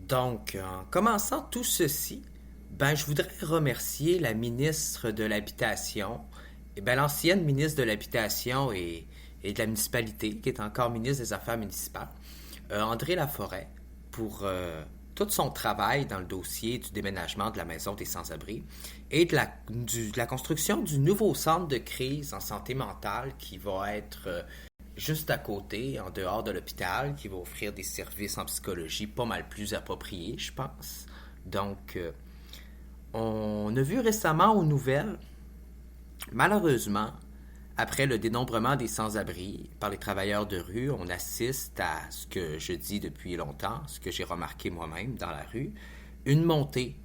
Donc, en commençant tout ceci, je voudrais remercier la ministre de l'Habitation, l'ancienne ministre de l'Habitation et de la municipalité, qui est encore ministre des Affaires municipales, André Laforêt, pour tout son travail dans le dossier du déménagement de la maison des sans-abri et de la construction du nouveau centre de crise en santé mentale qui va être juste à côté, en dehors de l'hôpital, qui va offrir des services en psychologie pas mal plus appropriés, je pense. Donc, on a vu récemment aux nouvelles, malheureusement, après le dénombrement des sans-abri par les travailleurs de rue, on assiste à ce que je dis depuis longtemps, ce que j'ai remarqué moi-même dans la rue, une montée,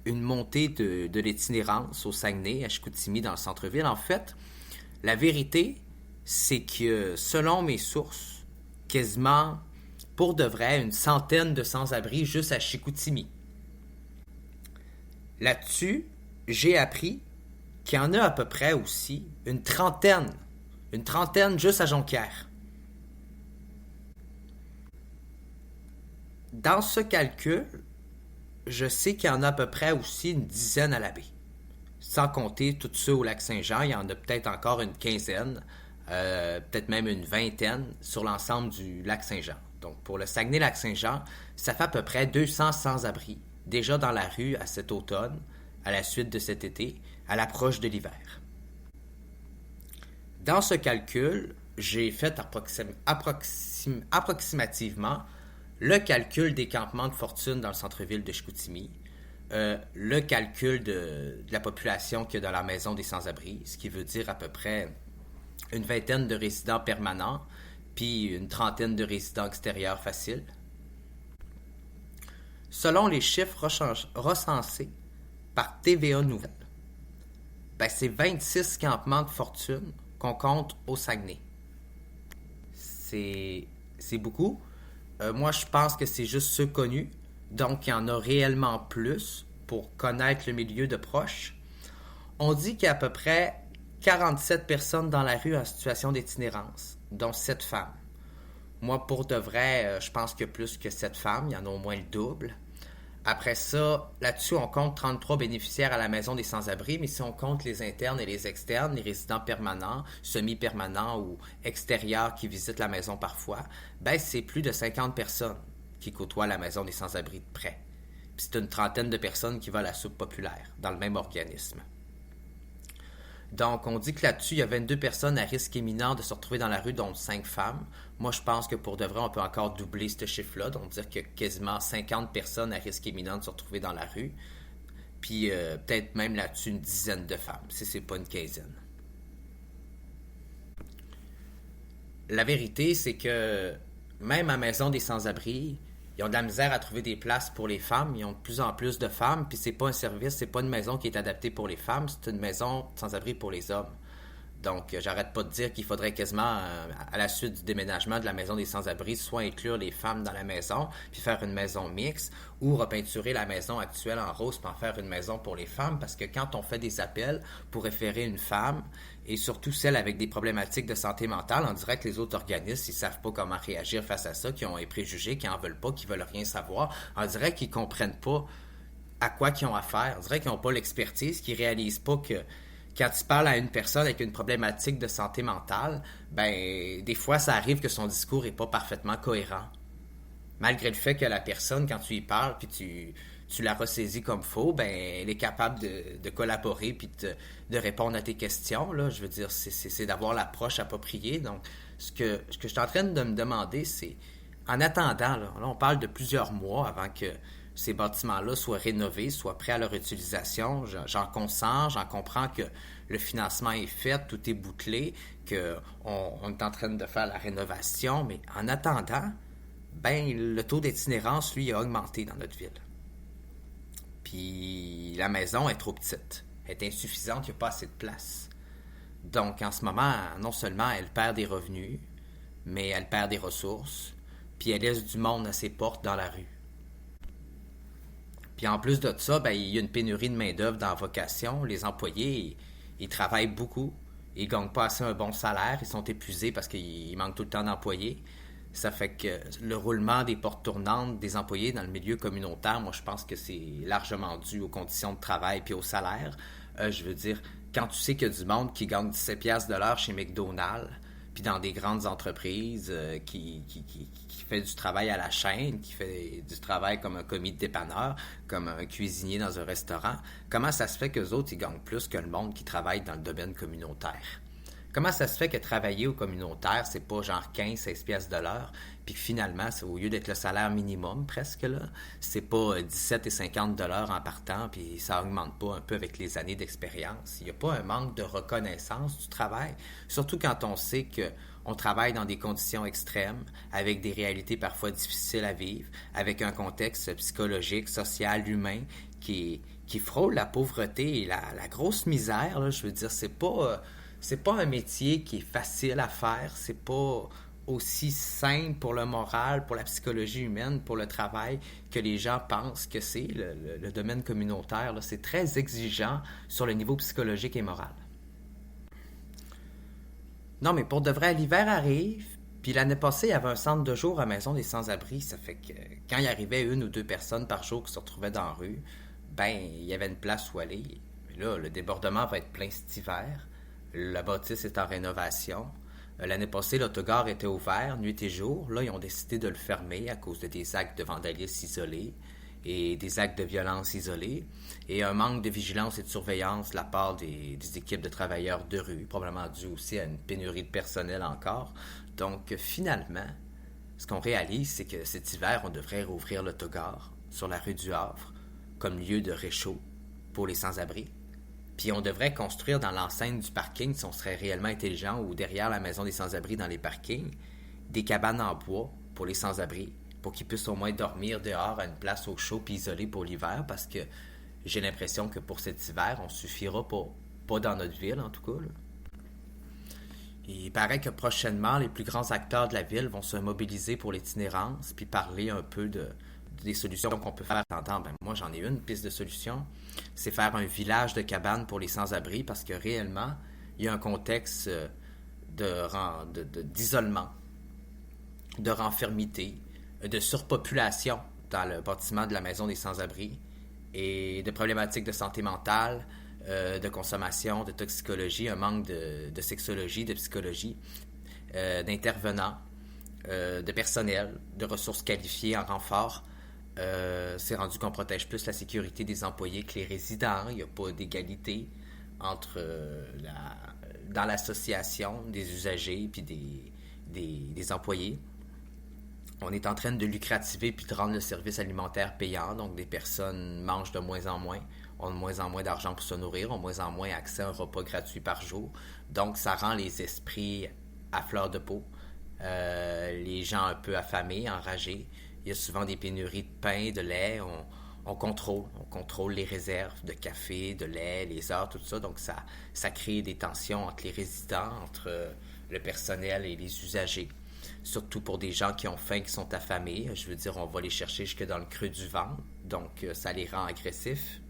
une montée de l'itinérance au Saguenay, à Chicoutimi, dans le centre-ville. En fait, la vérité, c'est que, selon mes sources, quasiment, pour de vrai, une centaine de sans-abri juste à Chicoutimi. Là-dessus, j'ai appris qu'il y en a à peu près aussi une trentaine juste à Jonquière. Dans ce calcul, je sais qu'il y en a à peu près aussi une dizaine à la baie. Sans compter tous ceux au lac Saint-Jean, il y en a peut-être encore une quinzaine, peut-être même une vingtaine sur l'ensemble du lac Saint-Jean. Donc pour le Saguenay-Lac-Saint-Jean, ça fait à peu près 200 sans-abri déjà dans la rue à cet automne, à la suite de cet été, à l'approche de l'hiver. Dans ce calcul, j'ai fait approximativement le calcul des campements de fortune dans le centre-ville de Chicoutimi, le calcul de la population qu'il y a dans la maison des sans-abri, ce qui veut dire à peu près une vingtaine de résidents permanents, puis une trentaine de résidents extérieurs faciles. Selon les chiffres recensés par TVA Nouvelles, c'est 26 campements de fortune qu'on compte au Saguenay. C'est beaucoup. Moi, je pense que c'est juste ceux connus. Donc, il y en a réellement plus pour connaître le milieu de proche. On dit qu'il y a à peu près 47 personnes dans la rue en situation d'itinérance, dont 7 femmes. Moi, pour de vrai, je pense qu'il y a plus que 7 femmes. Il y en a au moins le double. Après ça, là-dessus, on compte 33 bénéficiaires à la maison des sans-abri, mais si on compte les internes et les externes, les résidents permanents, semi-permanents ou extérieurs qui visitent la maison parfois, c'est plus de 50 personnes qui côtoient la maison des sans-abri de près. Puis c'est une trentaine de personnes qui vont à la soupe populaire, dans le même organisme. Donc, on dit que là-dessus, il y a 22 personnes à risque imminent de se retrouver dans la rue, dont 5 femmes. Moi, je pense que pour de vrai, on peut encore doubler ce chiffre-là, donc dire qu'il y a quasiment 50 personnes à risque imminent de se retrouver dans la rue. Puis peut-être même là-dessus une dizaine de femmes, si c'est pas une quinzaine. La vérité, c'est que même à Maison des sans-abri, ils ont de la misère à trouver des places pour les femmes. Ils ont de plus en plus de femmes, puis c'est pas un service, c'est pas une maison qui est adaptée pour les femmes, c'est une maison sans-abri pour les hommes. Donc, j'arrête pas de dire qu'il faudrait quasiment, à la suite du déménagement de la maison des sans-abri, soit inclure les femmes dans la maison, puis faire une maison mixte, ou repeinturer la maison actuelle en rose, puis en faire une maison pour les femmes, parce que quand on fait des appels pour référer une femme, et surtout celles avec des problématiques de santé mentale, on dirait que les autres organismes, ils savent pas comment réagir face à ça, qui ont des préjugés, qui en veulent pas, qui veulent rien savoir. On dirait qu'ils comprennent pas à quoi ils ont affaire. On dirait qu'ils n'ont pas l'expertise, qu'ils réalisent pas que quand tu parles à une personne avec une problématique de santé mentale, des fois, ça arrive que son discours est pas parfaitement cohérent. Malgré le fait que la personne, quand tu y parles, puis tu la ressaisis comme faux, elle est capable de collaborer puis de répondre à tes questions. Là. Je veux dire, c'est d'avoir l'approche appropriée. Donc, ce que je suis en train de me demander, c'est, en attendant, là, on parle de plusieurs mois avant que ces bâtiments-là soient rénovés, soient prêts à leur utilisation. J'en consens, j'en comprends que le financement est fait, tout est bouclé, qu'on est en train de faire la rénovation, mais en attendant, le taux d'itinérance, lui, a augmenté dans notre ville. Puis la maison est trop petite, elle est insuffisante, il n'y a pas assez de place. Donc en ce moment, non seulement elle perd des revenus, mais elle perd des ressources, puis elle laisse du monde à ses portes dans la rue. Puis en plus de ça, il y a une pénurie de main-d'œuvre dans la vocation. Les employés, ils travaillent beaucoup. Ils gagnent pas assez un bon salaire. Ils sont épuisés parce qu'il manque tout le temps d'employés. Ça fait que le roulement des portes tournantes des employés dans le milieu communautaire, moi, je pense que c'est largement dû aux conditions de travail puis au salaire. Je veux dire, quand tu sais qu'il y a du monde qui gagne 17 piastres de l'heure chez McDonald's, puis dans des grandes entreprises qui fait du travail à la chaîne, qui fait du travail comme un commis de dépanneur, comme un cuisinier dans un restaurant, comment ça se fait qu'eux autres, ils gagnent plus que le monde qui travaille dans le domaine communautaire? Comment ça se fait que travailler au communautaire, c'est pas genre 15-16 pièces de l'heure, puis que finalement, au lieu d'être le salaire minimum presque, là, c'est pas 17,50 de l'heure en partant, puis ça augmente pas un peu avec les années d'expérience. Il n'y a pas un manque de reconnaissance du travail, surtout quand on sait que on travaille dans des conditions extrêmes, avec des réalités parfois difficiles à vivre, avec un contexte psychologique, social, humain qui frôle la pauvreté et la grosse misère. Là, je veux dire, c'est pas un métier qui est facile à faire, c'est pas aussi simple pour le moral, pour la psychologie humaine, pour le travail que les gens pensent que c'est le domaine communautaire. Là. C'est très exigeant sur le niveau psychologique et moral. Non, mais pour de vrai, l'hiver arrive, puis l'année passée, il y avait un centre de jour à Maison des Sans-Abri. Ça fait que quand il arrivait une ou deux personnes par jour qui se retrouvaient dans la rue, ben, il y avait une place où aller. Mais là, le débordement va être plein cet hiver. La bâtisse est en rénovation. L'année passée, l'autogare était ouvert nuit et jour. Là, ils ont décidé de le fermer à cause de des actes de vandalisme isolés et des actes de violence isolés et un manque de vigilance et de surveillance de la part des équipes de travailleurs de rue, probablement dû aussi à une pénurie de personnel encore. Donc, finalement, ce qu'on réalise, c'est que cet hiver, on devrait rouvrir l'autogare sur la rue du Havre comme lieu de réchaud pour les sans-abri. Puis on devrait construire dans l'enceinte du parking, si on serait réellement intelligent, ou derrière la maison des sans-abri dans les parkings, des cabanes en bois pour les sans-abri, pour qu'ils puissent au moins dormir dehors à une place au chaud puis isolée pour l'hiver, parce que j'ai l'impression que pour cet hiver, on suffira pas dans notre ville en tout cas. Là. Il paraît que prochainement, les plus grands acteurs de la ville vont se mobiliser pour l'itinérance, puis parler un peu des solutions qu'on peut faire. Ben, moi, j'en ai une piste de solution. C'est faire un village de cabanes pour les sans-abri, parce que réellement, il y a un contexte d'isolement, de renfermité, de surpopulation dans le bâtiment de la maison des sans-abri et de problématiques de santé mentale, de consommation, de toxicologie, un manque de sexologie, de psychologie, d'intervenants, de personnel, de ressources qualifiées en renfort. C'est rendu qu'on protège plus la sécurité des employés que les résidents. Il n'y a pas d'égalité entre dans l'association des usagers et des employés. On est en train de lucrativer puis de rendre le service alimentaire payant, donc des personnes mangent de moins en moins, ont de moins en moins d'argent pour se nourrir, ont de moins en moins accès à un repas gratuit par jour. Donc ça rend les esprits à fleur de peau, les gens un peu affamés, enragés. Il y a souvent des pénuries de pain, de lait, on contrôle les réserves de café, de lait, les heures, tout ça. Donc ça crée des tensions entre les résidents, entre le personnel et les usagers. Surtout pour des gens qui ont faim, qui sont affamés. Je veux dire, on va les chercher jusque dans le creux du ventre, donc ça les rend agressifs.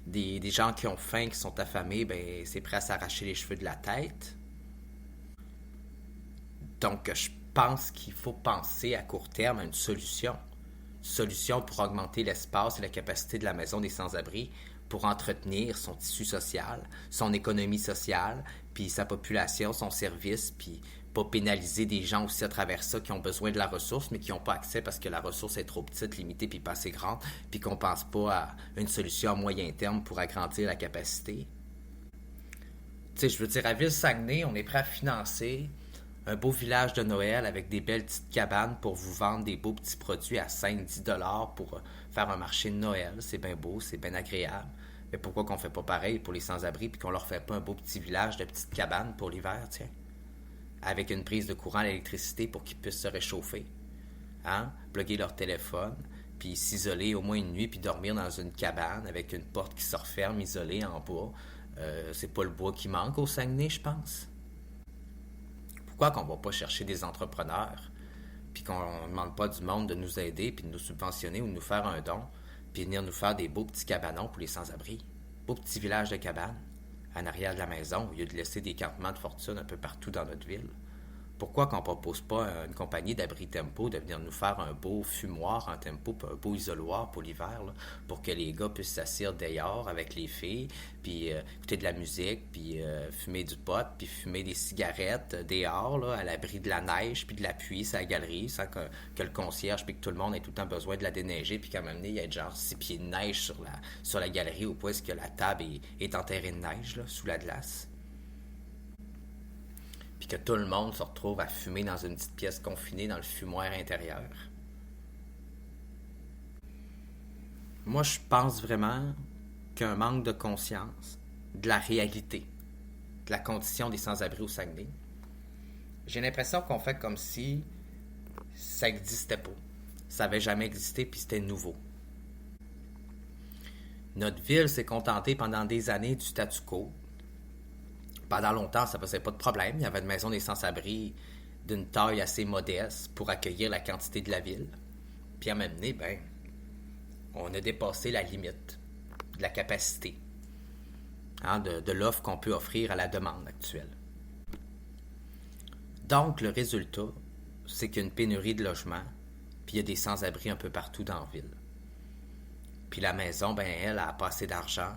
Des gens qui ont faim, qui sont affamés, ben c'est prêt à s'arracher les cheveux de la tête. Donc je pense qu'il faut penser à court terme à une solution. Solution pour augmenter l'espace et la capacité de la maison des sans-abri pour entretenir son tissu social, son économie sociale, puis sa population, son service, puis pas pénaliser des gens aussi à travers ça qui ont besoin de la ressource, mais qui n'ont pas accès parce que la ressource est trop petite, limitée, puis pas assez grande, puis qu'on pense pas à une solution à moyen terme pour agrandir la capacité. Tu sais, je veux dire, à Ville-Saguenay, on est prêt à financer un beau village de Noël avec des belles petites cabanes pour vous vendre des beaux petits produits à 5-10 $ pour faire un marché de Noël. C'est bien beau, c'est bien agréable. Mais pourquoi qu'on fait pas pareil pour les sans-abri puis qu'on leur fait pas un beau petit village de petites cabanes pour l'hiver, tiens? Avec une prise de courant à l'électricité pour qu'ils puissent se réchauffer. Hein? Plugger leur téléphone, puis s'isoler au moins une nuit puis dormir dans une cabane avec une porte qui se referme, isolée en bois. C'est pas le bois qui manque au Saguenay, je pense. Pourquoi qu'on va pas chercher des entrepreneurs puis qu'on ne demande pas du monde de nous aider puis de nous subventionner ou de nous faire un don puis venir nous faire des beaux petits cabanons pour les sans-abri, beaux petits villages de cabanes en arrière de la maison au lieu de laisser des campements de fortune un peu partout dans notre ville. Pourquoi qu'on ne propose pas à une compagnie d'abri tempo de venir nous faire un beau fumoir en tempo, puis un beau isoloir pour l'hiver, là, pour que les gars puissent s'asseoir dehors avec les filles, puis écouter de la musique, puis fumer du pot, puis fumer des cigarettes dehors, là, à l'abri de la neige, puis de la pluie, sur la galerie, sans que le concierge, puis que tout le monde ait tout le temps besoin de la déneiger, puis qu'à un moment donné, il y ait genre 6 pieds de neige sur la galerie, au point où la table est enterrée de neige, là, sous la glace. Puis que tout le monde se retrouve à fumer dans une petite pièce confinée dans le fumoir intérieur. Moi, je pense vraiment qu'un manque de conscience de la réalité, de la condition des sans-abri au Saguenay. J'ai l'impression qu'on fait comme si ça n'existait pas. Ça n'avait jamais existé, puis c'était nouveau. Notre ville s'est contentée pendant des années du statu quo. Pendant longtemps, ça ne posait pas de problème. Il y avait une maison des sans-abri d'une taille assez modeste pour accueillir la quantité de la ville. Puis à un moment donné, ben, on a dépassé la limite de la capacité, hein, de l'offre qu'on peut offrir à la demande actuelle. Donc, le résultat, c'est qu'il y a une pénurie de logements, puis il y a des sans-abri un peu partout dans la ville. Puis la maison, ben, elle a pas assez d'argent,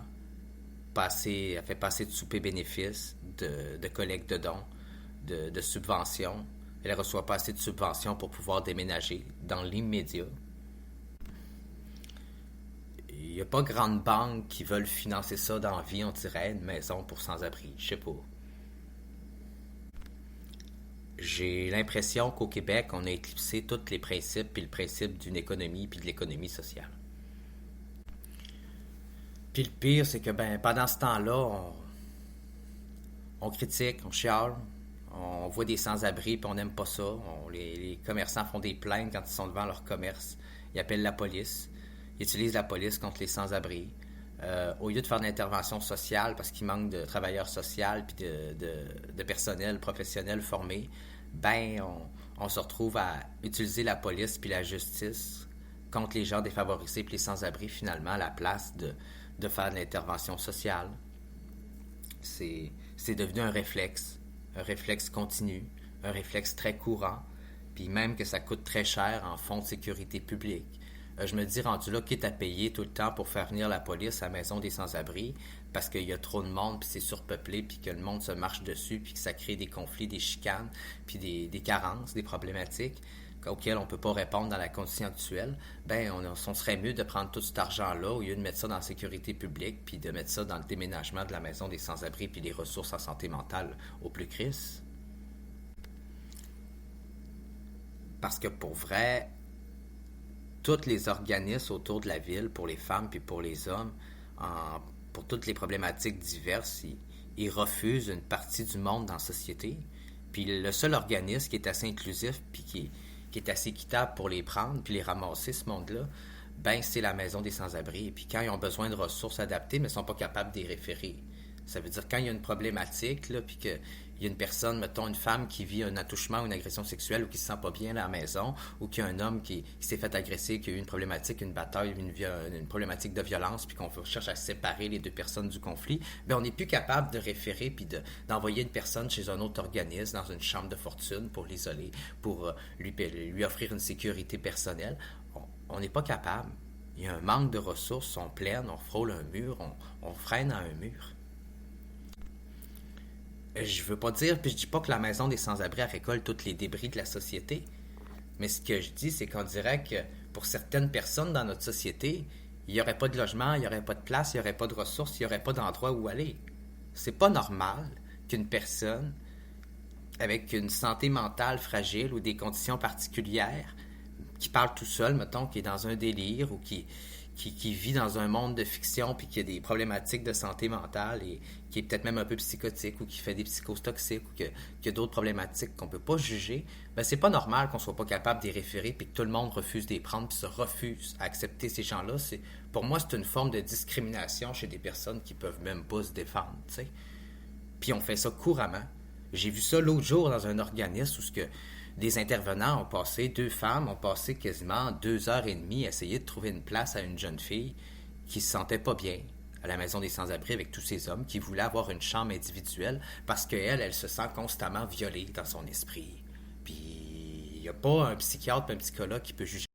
elle fait passer de soupers bénéfices, de collecte de dons, de subventions. Elle ne reçoit pas assez de subventions pour pouvoir déménager dans l'immédiat. Il n'y a pas grande banque qui veulent financer ça dans la vie, on dirait, une maison pour sans-abri. Je sais pas. J'ai l'impression qu'au Québec, on a éclipsé tous les principes, puis le principe d'une économie, puis de l'économie sociale. Puis le pire, c'est que ben, pendant ce temps-là, on critique, on chiale, on voit des sans-abri, puis on n'aime pas ça. Les commerçants font des plaintes quand ils sont devant leur commerce. Ils appellent la police. Ils utilisent la police contre les sans-abri. Au lieu de faire de l'intervention sociale, parce qu'il manque de travailleurs sociaux puis de personnel professionnel formé, ben on se retrouve à utiliser la police puis la justice contre les gens défavorisés puis les sans-abri, finalement, à la place de faire de l'intervention sociale. C'est devenu un réflexe continu, un réflexe très courant, puis même que ça coûte très cher en fonds de sécurité publique. Je me dis, rendu là, quitte à payer tout le temps pour faire venir la police à la maison des sans-abri, parce qu'il y a trop de monde, puis c'est surpeuplé, puis que le monde se marche dessus, puis que ça crée des conflits, des chicanes, puis des carences, des problématiques auxquelles on ne peut pas répondre dans la condition actuelle, ben on serait mieux de prendre tout cet argent-là au lieu de mettre ça dans la sécurité publique, puis de mettre ça dans le déménagement de la maison des sans-abri, puis les ressources en santé mentale au plus crisp. Parce que pour vrai, tous les organismes autour de la ville, pour les femmes puis pour les hommes, pour toutes les problématiques diverses, ils refusent une partie du monde dans la société. Puis le seul organisme qui est assez inclusif puis qui est assez équitable pour les prendre puis les ramasser, ce monde-là, ben c'est la maison des sans-abri. Et puis quand ils ont besoin de ressources adaptées, mais ils ne sont pas capables de les référer. Ça veut dire quand il y a une problématique, là, puis qu'il y a une personne, mettons une femme qui vit un attouchement ou une agression sexuelle ou qui se sent pas bien à la maison, ou qu'il y a un homme qui s'est fait agresser, qui a eu une problématique, une bataille, une problématique de violence, puis qu'on cherche à séparer les deux personnes du conflit, ben on n'est plus capable de référer puis d'envoyer une personne chez un autre organisme dans une chambre de fortune pour l'isoler, pour lui offrir une sécurité personnelle. On n'est pas capable. Il y a un manque de ressources, sont pleines, on frôle un mur, on freine à un mur. Je veux pas dire, puis je dis pas que la maison des sans-abri récolte tous les débris de la société, mais ce que je dis, c'est qu'on dirait que pour certaines personnes dans notre société, il n'y aurait pas de logement, il n'y aurait pas de place, il n'y aurait pas de ressources, il n'y aurait pas d'endroit où aller. C'est pas normal qu'une personne avec une santé mentale fragile ou des conditions particulières, qui parle tout seul, mettons, qui est dans un délire ou qui vit dans un monde de fiction puis qui a des problématiques de santé mentale et qui est peut-être même un peu psychotique ou qui fait des psychoses toxiques ou qui a d'autres problématiques qu'on ne peut pas juger, ben c'est pas normal qu'on soit pas capable de les référer puis que tout le monde refuse de les prendre puis se refuse à accepter ces gens-là. Pour moi, c'est une forme de discrimination chez des personnes qui peuvent même pas se défendre, tu sais. Puis on fait ça couramment. J'ai vu ça l'autre jour dans un organisme où des intervenants deux femmes ont passé quasiment 2 heures et demie à essayer de trouver une place à une jeune fille qui se sentait pas bien à la maison des sans-abri avec tous ces hommes qui voulaient avoir une chambre individuelle parce qu'elle, elle se sent constamment violée dans son esprit. Puis il n'y a pas un psychiatre, un psychologue qui peut juger